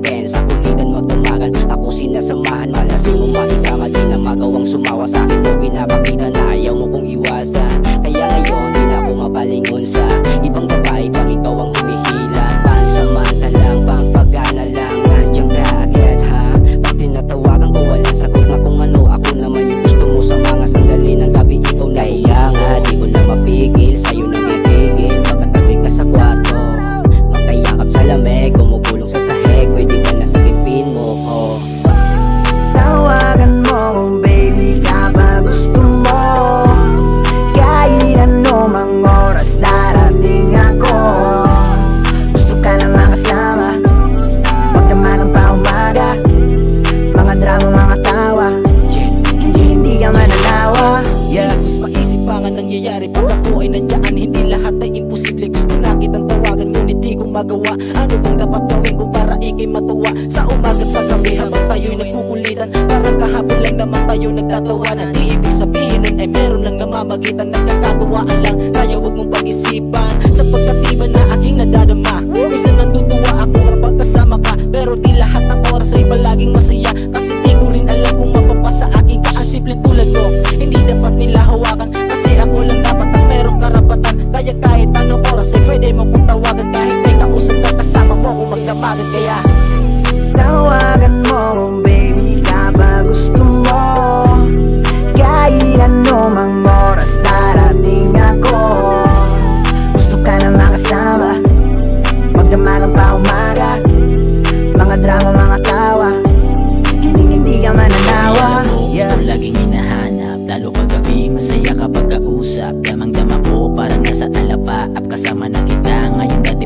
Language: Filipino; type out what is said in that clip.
akin. Sa kulitan mo tumagan, ako sinasamahan. Malasing mo maikama, di na magawang sumawa. Sa akin mo pinapakita na ayaw mo kong iwasan. Kaya ngayon di na ako mapalingon sa ibang babae pag ikaw ang humihila. Pansamantalang pampagana lang, nandiyan ka agad ha. Pag tinatawagan ko walang sagot na kung ano. Ako naman yung gusto mo sa mga sandali ng gabi. Ikaw na kaya nga di ko na mapigil, sa'yo na bibigil. Pagkatabi ka sa kwarto, magkayakap sa lamig, gumugulong sa sahig, pwede ka na sagipin mo ko. Tawagan mo kung baby kapag gusto mo. Kahit anumang oras darating ako. Gusto ka na makasama, magdamagan pa umaga. Mga drama, mga tawa, hindi ka mananawa. Mas maisip pa nga nangyayari pag ako ay nandiyan. Hindi lahat ay imposible, gusto na kitang tawagan ngunit di ko magawa. Ano bang dapat gawin ko para ikay matuwa? Sa umaga't sa gabi habang tayo'y nagkukulitan, parang kahapon lang naman tayo nagtatawanan. Di ibig sabihin nun ay meron lang namamagitan, nagkakatuwaan lang kaya wag mong pag-isipan. Sapagkat iba na aking nadadama, minsan natutuwa ako kapag kasama ka. Pero di lahat ng oras ay palaging masaya, kasi di ko rin alam kung mapapasa aking ka. Ang simpleng tulad mo, hindi dapat nila hawakan, kasi ako lang dapat ang merong karapatan. Kaya kahit anong oras ay pwede mo kong tawagan, kahit may kausap na kasama mo kung magdamagan. Kaya tawagan mo kung baby kapag gusto mo. Kahit anumang oras darating ako. Gusto ka na makasama, magdamagan pa umaga. Mga drama, mga tawa, hindi ka mananawa. Ito laging hinahanap, lalo pag gabi masaya kapag kausap. Damang-dama ko parang nasa alapaap, kasama na kita ngayong dati.